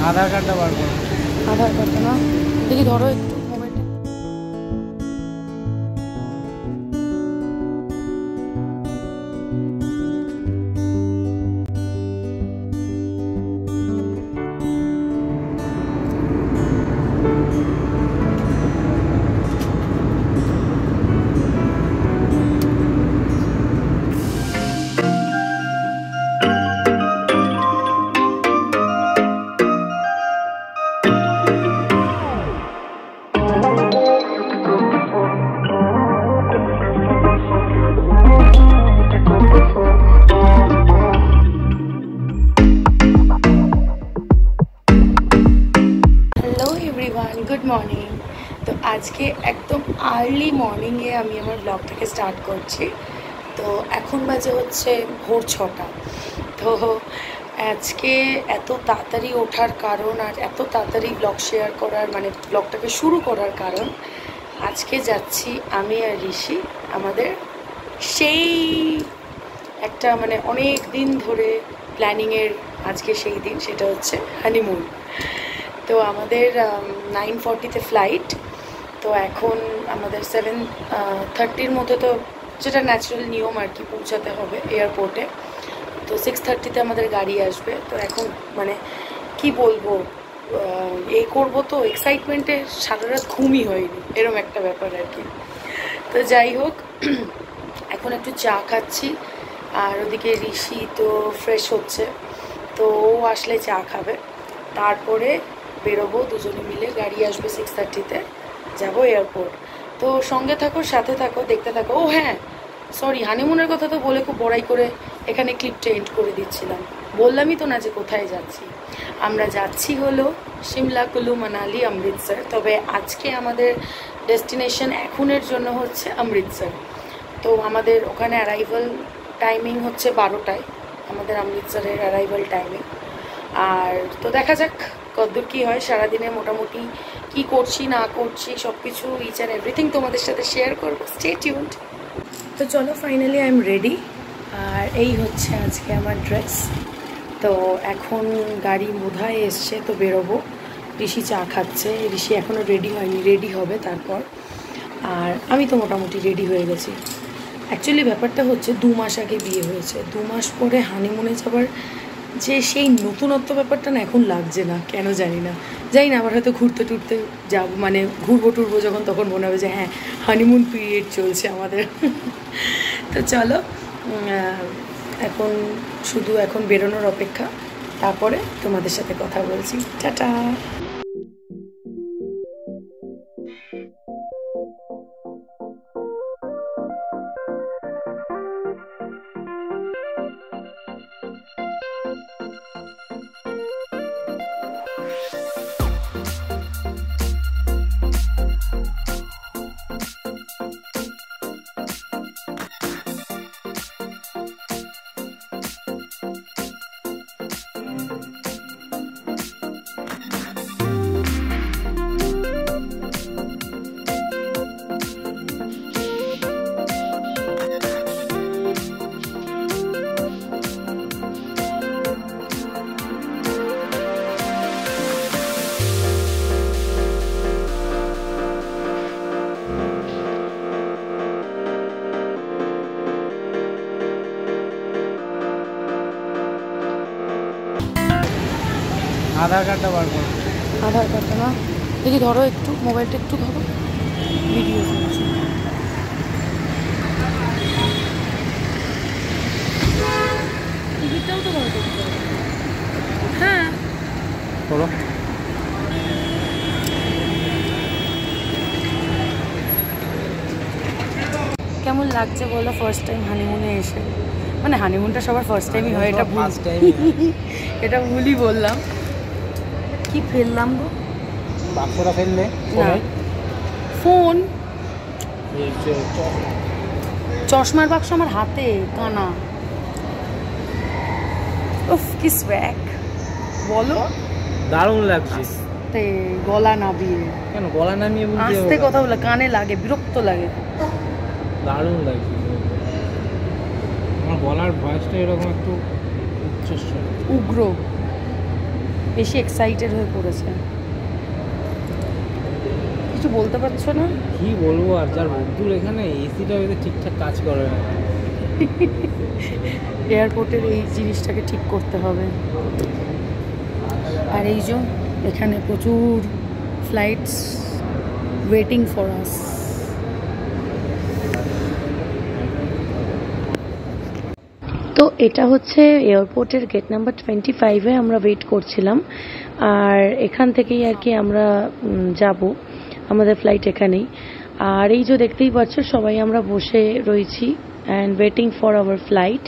আধার কার্ডটা বার করো। আধার কার্ডটা না দেখি, ধরো একটু মোবাইলটা। Good morning. তো আজকে একদম আর্লি মর্নিংয়ে আমি আমার ব্লগটাকে স্টার্ট করছি। তো এখন বাজে হচ্ছে ভোর 6টা। তো আজকে এত তাড়াতাড়ি ওঠার কারণ আর এত তাড়াতাড়ি ব্লগ শেয়ার করার মানে ব্লগটাকে শুরু করার কারণ, আজকে যাচ্ছি আমি আর ঋষি আমাদের সেই একটা মানে অনেক দিন ধরে প্ল্যানিংয়ের আজকে সেই দিন, সেটা হচ্ছে হানিমুন। তো আমাদের 9:40-তে ফ্লাইট। তো এখন আমাদের 7:30-র মধ্যে, তো যেটা ন্যাচারাল নিয়ম আর কি, পৌঁছাতে হবে এয়ারপোর্টে। তো 6:30-তে আমাদের গাড়ি আসবে। তো এখন মানে কি বলবো, এই করবো তো এক্সাইটমেন্টে সারা রাত ঘুমই হয়নি, এরম একটা ব্যাপার আর কি। তো যাই হোক, এখন একটু চা খাচ্ছি আর ওদিকে ঋষি তো ফ্রেশ হচ্ছে। তো ও আসলে চা খাবে, তারপরে বেরোবো দুজনে মিলে। গাড়ি আসবে 6:30-তে, যাবো এয়ারপোর্ট। তো সঙ্গে থাকো, সাথে থাকো, দেখতে থাকো। ও হ্যাঁ, সরি, হানিমুনের কথা তো বলে খুব বড়াই করে এখানে ক্লিপটা এন্ড করে দিচ্ছিলাম। বললামই তো না যে কোথায় যাচ্ছি। আমরা যাচ্ছি হলো সিমলা, কুলু, মানালি, অমৃতসর। তবে আজকে আমাদের ডেস্টিনেশন এখনের জন্য হচ্ছে অমৃতসর। তো আমাদের ওখানে অ্যারাইভাল টাইমিং হচ্ছে 12টায়, আমাদের অমৃতসরের অ্যারাইভাল টাইমিং। আর তো দেখা যাক কতদূর কী হয়। সারাদিনে মোটামুটি কি করছি না করছি সব কিছু ইচ অ্যান্ড এভরিথিং তোমাদের সাথে শেয়ার করবো। Stay tuned. তো চলো, ফাইনালি আই এম রেডি। আর এই হচ্ছে আজকে আমার ড্রেস। তো এখন গাড়ি বোধহয় এসছে, তো বেরোবো। ঋষি চা খাচ্ছে, ঋষি এখনও রেডি হয়নি, রেডি হবে তারপর। আর আমি তো মোটামুটি রেডি হয়ে গেছি। অ্যাকচুয়ালি ব্যাপারটা হচ্ছে 2 মাস আগে বিয়ে হয়েছে, 2 মাস পরে হানিমুনে যাবার যে সেই নতুনত্ব ব্যাপারটা না এখন লাগছে না, কেন জানি না। আবার হয়তো ঘুরতে টুরতে যাব, মানে ঘুরবো টুরবো যখন, তখন মনে হবে যে হ্যাঁ, হানিমুন পিরিয়ড চলছে আমাদের। তো চলো, এখন শুধু এখন বেরোনোর অপেক্ষা, তারপরে তোমাদের সাথে কথা বলছি। টাটা। আধার কার্ডটা বার করো। আধার কার্ডটা না দেখি, ধরো একটু মোবাইলটা, একটু ধরো, ভিডিও করছি। টিকিটটাও তো বার করতে হবে। হ্যাঁ করো। কেমন লাগছে বলো ফার্স্ট টাইম হানিমুনে এসে? মানে হানিমুনটা সবার ফার্স্ট টাইমই হয়, এটা ফার্স্ট টাইম। এটা ভুলই বললাম। কি ফেললাম গো? বাক্সটা ফেললে না, ফোন, চশমার বাক্স আমার হাতে, কানা। উফ কি স্ব্যাক বলো। দারুণ লাগছে। আস্তে, গলা নামিয়ে। কেন গলা নামিয়ে বলতে? আস্তে কথা বলে, কানে লাগে, বিরক্ত লাগে। দারুণ লাগছে। আমার গলার ভয়েসটা এরকম একটু উচ্চস্বর, উগ্র। বেশি এক্সাইটেড হয়ে পড়েছে। কিছু বলতে পারছো না? কি বলবো আর, যার রোদ্দুর এখানে, এসিটা হয়তো ঠিকঠাক কাজ করে না। এয়ারপোর্টের এই জিনিসটাকে ঠিক করতে হবে। আর এই যে এখানে প্রচুর ফ্লাইটস ওয়েটিং ফর আস। তো এটা হচ্ছে এয়ারপোর্টের গেট নাম্বার 25-এ আমরা ওয়েট করছিলাম। আর এখান থেকেই আর কি আমরা যাব, আমাদের ফ্লাইট এখানেই। আর এই যে দেখতেই পাচ্ছ সবাই আমরা বসে রয়েছি and waiting for our flight.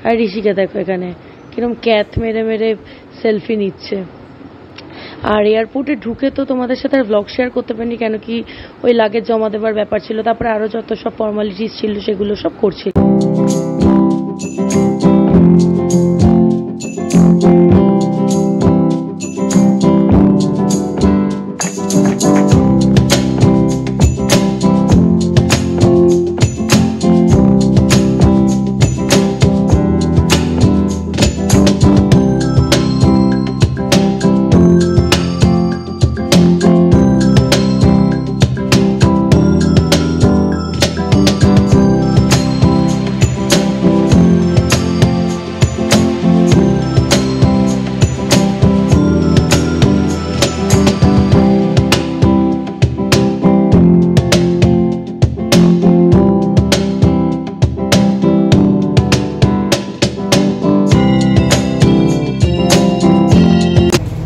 আর ঋষিকে দেখো এখানে কিরকম ক্যাথ মেরে মেরে সেলফি নিচ্ছে। আর এয়ারপোর্টে ঢুকে তো তোমাদের সাথে আর ব্লগ শেয়ার করতে পারিনি, কেন কি ওই লাগেজ জমা দেবার ব্যাপার ছিল, তারপরে আরও যত সব ফর্মালিটিস ছিল সেগুলো সব করছিল।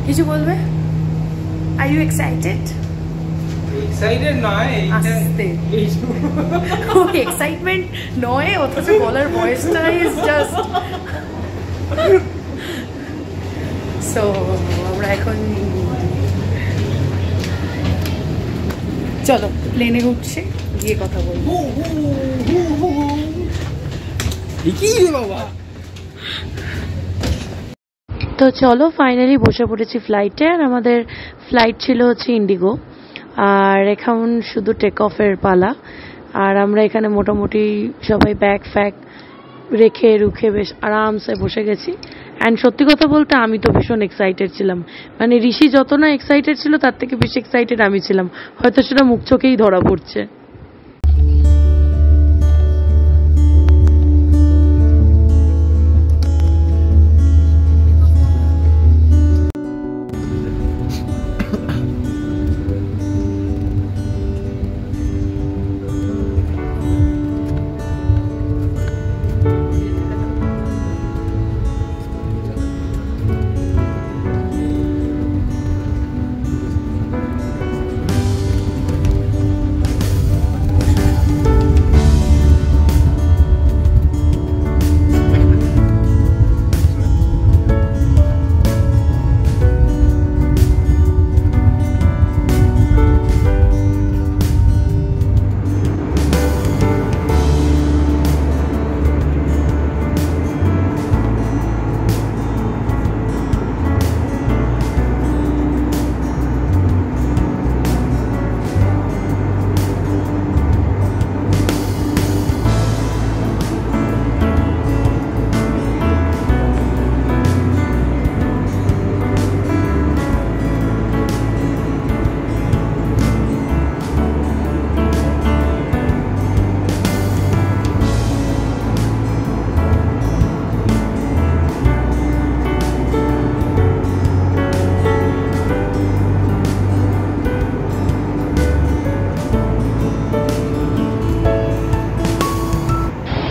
কিছু বলবে? Are you excited? এক্সাইটেড নয়, আস্তে এক্সাইটমেন্ট নয়, অথচ বলার ভয়েসটা ইজ জাস্ট। সো আমরা এখন চলো প্লেনে উঠছি, গিয়ে কথা বলবো। কি বাবা। তো চলো ফাইনালি বসে পড়েছি ফ্লাইটে। আর আমাদের ফ্লাইট ছিল হচ্ছে ইন্ডিগো। আর এখন শুধু টেক অফের পালা। আর আমরা এখানে মোটামুটি সবাই ব্যাগ ফ্যাগ রেখে রুখে বেশ আরামসে বসে গেছি। অ্যান্ড সত্যি কথা বলতে আমি তো ভীষণ এক্সাইটেড ছিলাম, মানে ঋষি যত না এক্সাইটেড ছিল তার থেকে বেশি এক্সাইটেড আমি ছিলাম। হয়তো সেটা মুখ চোখেই ধরা পড়ছে।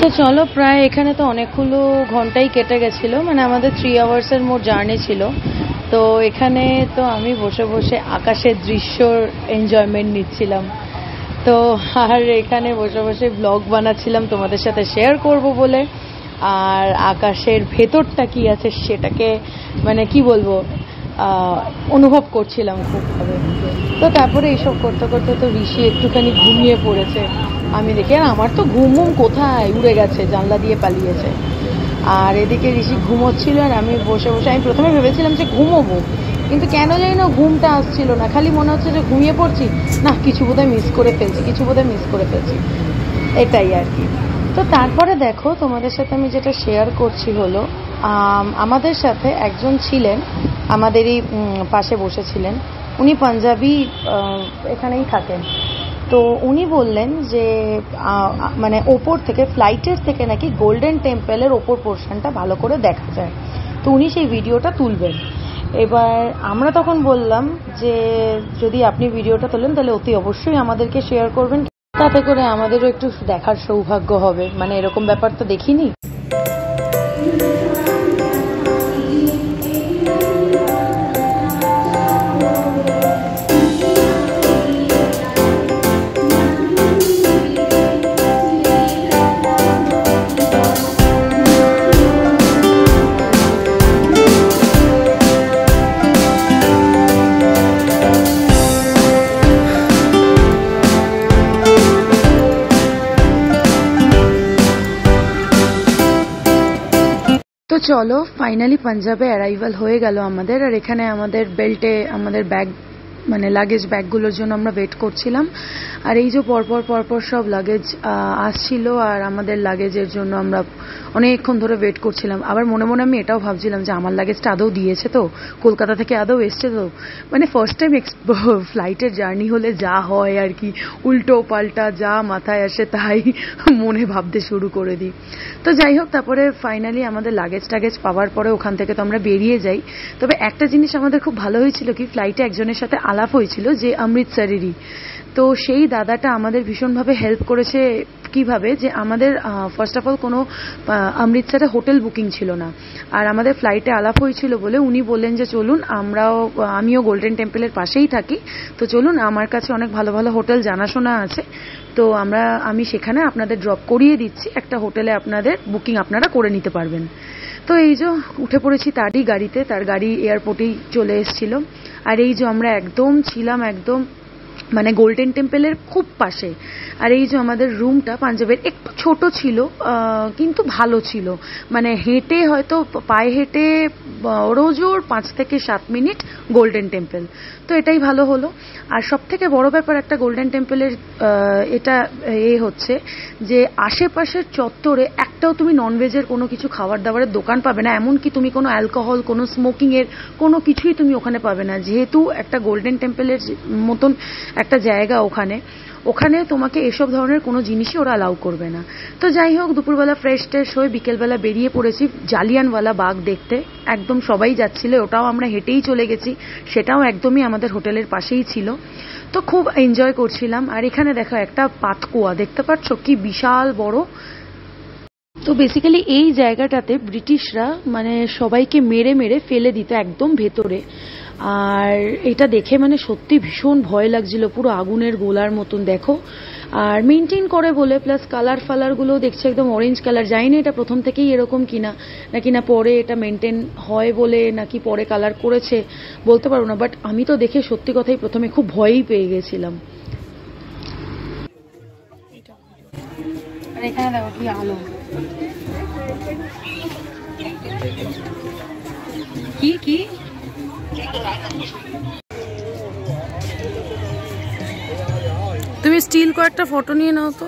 তো চলো প্রায় এখানে তো অনেকগুলো ঘন্টাই কেটে গেছিলো, মানে আমাদের 3 আওয়ার্সের মোট জার্নি ছিল। তো এখানে তো আমি বসে বসে আকাশের দৃশ্যর এনজয়মেন্ট নিচ্ছিলাম। তো আর এখানে বসে বসে ব্লগ বানাচ্ছিলাম তোমাদের সাথে শেয়ার করব বলে। আর আকাশের ভেতরটা কি আছে সেটাকে মানে কি বলবো অনুভব করছিলাম খুবভাবে। তো তারপরে এইসব করতে করতে তো ঋষি একটুখানি ঘুমিয়ে পড়েছে। আমি দেখি আর আমার তো ঘুম কোথায় উড়ে গেছে, জানলা দিয়ে পালিয়েছে। আর এদিকে ঋষি ঘুমোচ্ছিল আর আমি বসে বসে আমি প্রথমে ভেবেছিলাম যে ঘুমোবো, কিন্তু কেন জানি না ঘুমটা আসছিল না, খালি মনে হচ্ছে যে ঘুমিয়ে পড়ছি, না কিছু বোধহয় মিস করে ফেলছি এটাই আর কি। তো তারপরে দেখো তোমাদের সাথে আমি যেটা শেয়ার করছি হলো আমাদের সাথে একজন ছিলেন, আমাদেরই পাশে বসেছিলেন, উনি পাঞ্জাবি, এখানেই থাকেন। তো উনি বললেন যে মানে ওপর থেকে, ফ্লাইটের থেকে নাকি গোল্ডেন টেম্পলের ওপর পোর্শনটা ভালো করে দেখা যায়। তো উনি সেই ভিডিওটা তুলবেন। এবার আমরা তখন বললাম যে যদি আপনি ভিডিওটা তোলেন তাহলে অতি অবশ্যই আমাদেরকে শেয়ার করবেন, তাতে করে আমাদেরও একটু দেখার সৌভাগ্য হবে। মানে এরকম ব্যাপার তো দেখিনি। তো চলো, ফাইনালি পাঞ্জাবে অ্যারাইভাল হয়ে গেল আমাদের। আর এখানে আমাদের বেল্টে আমাদের ব্যাগ, মানে লাগেজ ব্যাগগুলোর জন্য আমরা ওয়েট করছিলাম। আর এই যে পরপর সব লাগেজ আসছিল, আর আমাদের লাগেজের জন্য আমরা অনেকক্ষণ ধরে ওয়েট করছিলাম। আবার মনে মনে আমি এটাও ভাবছিলাম যে আমার লাগেজটা আদৌ দিয়েছে তো, কলকাতা থেকে আদৌ এসছে তো। মানে ফার্স্ট টাইম ফ্লাইটের জার্নি হলে যা হয় আর কি, উল্টো পাল্টা যা মাথায় আসে তাই মনে ভাবতে শুরু করে দিই। তো যাই হোক, তারপরে ফাইনালি আমাদের লাগেজ টাগেজ পাওয়ার পরে ওখান থেকে তো আমরা বেরিয়ে যাই। তবে একটা জিনিস আমাদের খুব ভালো হয়েছিল কি, ফ্লাইটে একজনের সাথে আলাপ হয়েছিল যে অমৃতসরেরই। তো সেই দাদাটা আমাদের ভীষণভাবে হেল্প করেছে। কিভাবে, যে আমাদের ফার্স্ট অফ অল কোনো অমৃতসরে হোটেল বুকিং ছিল না, আর আমাদের ফ্লাইটে আলাপ হয়েছিল বলে উনি বললেন যে চলুন, আমিও গোল্ডেন টেম্পলের পাশেই থাকি, তো চলুন, আমার কাছে অনেক ভালো ভালো হোটেল জানাশোনা আছে, তো আমি সেখানে আপনাদের ড্রপ করিয়ে দিচ্ছি, একটা হোটেলে আপনাদের বুকিং আপনারা করে নিতে পারবেন। তো এই যে উঠে পড়েছি তারই গাড়িতে, তার গাড়ি এয়ারপোর্টেই চলে এসেছিল। আর এই যে আমরা একদম ছিলাম একদম মানে গোল্ডেন টেম্পলের খুব পাশে। আর এই যে আমাদের রুমটা পাঞ্জাবের একটু ছোট ছিল, কিন্তু ভালো ছিল। মানে হেঁটে, হয়তো পায়ে হেঁটে বড়জোর 5 থেকে 7 মিনিট গোল্ডেন টেম্পল। তো এটাই ভালো হলো। আর সব থেকে বড় ব্যাপার একটা গোল্ডেন টেম্পলের এটা হচ্ছে যে আশেপাশের চত্বরে একটাও তুমি ননভেজের কোনো কিছু খাবার দাবারের দোকান পাবে না, এমনকি তুমি কোনো অ্যালকোহল, কোনো স্মোকিংয়ের কোনো কিছুই তুমি ওখানে পাবে না। যেহেতু একটা গোল্ডেন টেম্পলের মতন একটা জায়গা, ওখানে তোমাকে এসব ধরনের কোনো জিনিসই ওরা অ্যালাউ করবে না। তো যাই হোক, দুপুরবেলা ফ্রেশ ট্রেশ হয়ে বিকেলবেলা বেরিয়ে পড়েছি জালিয়ানওয়ালা বাগ দেখতে। একদম সবাই যাচ্ছিল, ওটাও আমরা হেঁটেই চলে গেছি, সেটাও একদমই আমাদের হোটেলের পাশেই ছিল। তো খুব এনজয় করছিলাম। আর এখানে দেখো একটা পাতকুয়া দেখতে পাচ্ছ, কি বিশাল বড়। তো বেসিক্যালি এই জায়গাটাতে ব্রিটিশরা মানে সবাইকে মেরে মেরে ফেলে দিত একদম ভেতরে। আর এটা দেখে মানে সত্যি ভীষণ ভয় লাগছিল, পুরো আগুনের গোলার মতন দেখো। আর মেনটেন করে বলে, প্লাস কালার ফালারগুলো দেখছি একদম অরেঞ্জ কালার। জানি না এটা প্রথম থেকেই এরকম কিনা, নাকি না পরে এটা মেনটেন হয় বলে নাকি পরে কালার করেছে বলতে পারবো না, বাট আমি তো দেখে সত্যি কথাই প্রথমে খুব ভয়ই পেয়ে গেছিলাম। আর এখানে দেখো কি আলো, কি কি তুমি স্টিল কয়েকটা ফটো নিয়ে নাও তো।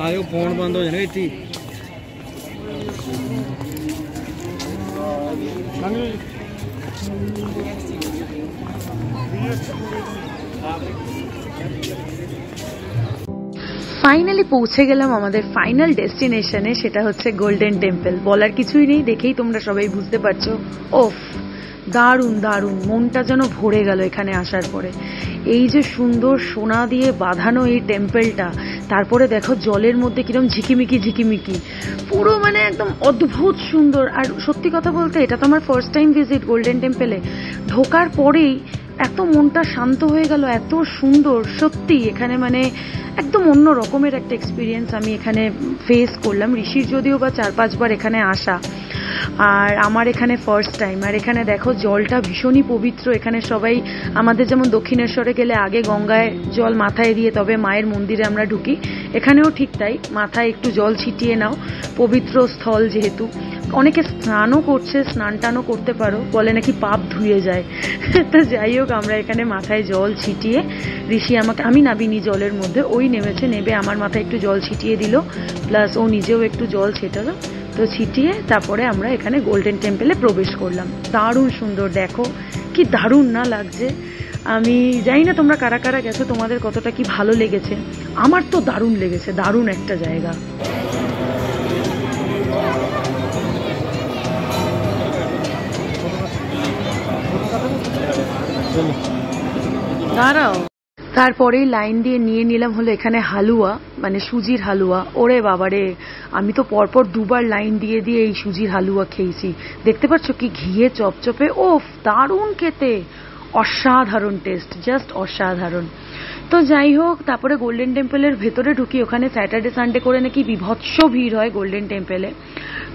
आयो फोन बंद हो जाने इतनी ফাইনালি পৌঁছে গেলাম আমাদের ফাইনাল ডেস্টিনেশনে, সেটা হচ্ছে গোল্ডেন টেম্পল। বলার কিছুই নেই, দেখেই তোমরা সবাই বুঝতে পারছো। ওফ, দারুণ দারুণ, মনটা যেন ভরে গেল এখানে আসার পরে। এই যে সুন্দর সোনা দিয়ে বাঁধানো এই টেম্পলটা, তারপরে দেখো জলের মধ্যে কিরকম ঝিকিমিকি ঝিকিমিকি, পুরো মানে একদম অদ্ভুত সুন্দর। আর সত্যি কথা বলতে এটা তো আমার ফার্স্ট টাইম ভিজিট গোল্ডেন টেম্পলে। ঢোকার পরেই এত মনটা শান্ত হয়ে গেল, এত সুন্দর সত্যি। এখানে মানে একদম অন্য রকমের একটা এক্সপিরিয়েন্স আমি এখানে ফেস করলাম। ঋষির যদিও বা 4-5 বার এখানে আসা, আর আমার এখানে ফার্স্ট টাইম। আর এখানে দেখো জলটা ভীষণই পবিত্র। এখানে সবাই আমাদের যেমন দক্ষিণেশ্বরে গেলে আগে গঙ্গায় জল মাথায় দিয়ে তবে মায়ের মন্দিরে আমরা ঢুকি, এখানেও ঠিক তাই, মাথায় একটু জল ছিটিয়ে নাও, পবিত্র স্থল যেহেতু। অনেকে স্নানও করছে, স্নান টানও করতে পারো, বলে নাকি পাপ ধুয়ে যায়। তো যাই হোক, আমরা এখানে মাথায় জল ছিটিয়ে, ঋষি আমাকে, আমি নাবিনি জলের মধ্যে, ওই নেমেছে, নেবে আমার মাথায় একটু জল ছিটিয়ে দিল, প্লাস ও নিজেও একটু জল ছেটালো। তো ছিটিয়ে তারপরে আমরা এখানে গোল্ডেন টেম্পলে প্রবেশ করলাম। দারুণ সুন্দর, দেখো কি দারুণ না লাগছে। আমি জানি না তোমরা কারা কারা গেছো, তোমাদের কতটা কি ভালো লেগেছে। আমার তো দারুণ লেগেছে, দারুণ একটা জায়গা। দাঁড়াও, তারপরেই লাইন দিয়ে নিয়ে নিলাম হলো এখানে হালুয়া, মানে সুজির হালুয়া। ওরে বাবারে, আমি তো পরপর 2 বার লাইন দিয়ে দিয়ে এই সুজির হালুয়া খেয়েছি। দেখতে পাচ্ছ কি ঘিয়ে চপচপে, ওফ দারুণ খেতে, অসাধারণ টেস্ট, জাস্ট অসাধারণ। তো যাই হোক, তারপরে গোল্ডেন টেম্পলের ভেতরে ঢুকি। ওখানে স্যাটারডে সানডে করে নাকি বিভৎস ভিড় হয় গোল্ডেন টেম্পলে।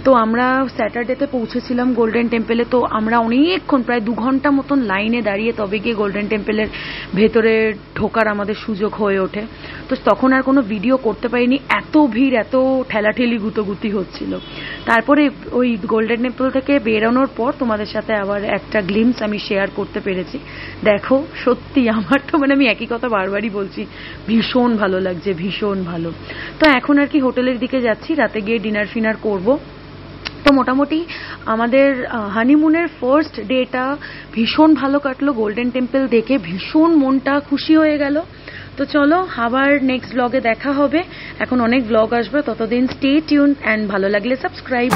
তো আমরা স্যাটারডেতে পৌঁছেছিলাম গোল্ডেন টেম্পলে। তো আমরা অনেকক্ষণ, প্রায় 2 ঘন্টা মতন লাইনে দাঁড়িয়ে তবে গিয়ে গোল্ডেন টেম্পলের ভেতরে ঢোকার আমাদের সুযোগ হয়ে ওঠে। তো তখন আর কোনো ভিডিও করতে পারিনি, এত ভিড়, এত ঠেলাঠেলি গুতোগুতি হচ্ছিল। তারপরে ওই গোল্ডেন টেম্পল থেকে বেরোনোর পর তোমাদের সাথে আবার একটা গ্লিমস আমি শেয়ার করতে পেরেছি। দেখো সত্যি আমার তো মানে আমি একই কথা বারবারই বলছি, ভীষণ ভালো লাগছে, ভীষণ ভালো। তো এখন আর কি হোটেলের দিকে যাচ্ছি, রাতে গিয়ে ডিনার ফিনার করব। তো মোটামুটি আমাদের হানিমুনের ফার্স্ট ডেটা ভীষণ ভালো কাটলো। গোল্ডেন টেম্পল দেখে ভীষণ মনটা খুশি হয়ে গেল। তো চলো আবার নেক্সট ব্লগে দেখা হবে। এখন অনেক ব্লগ আসবে, ততদিন স্টে টিউন অ্যান্ড ভালো লাগলে সাবস্ক্রাইব।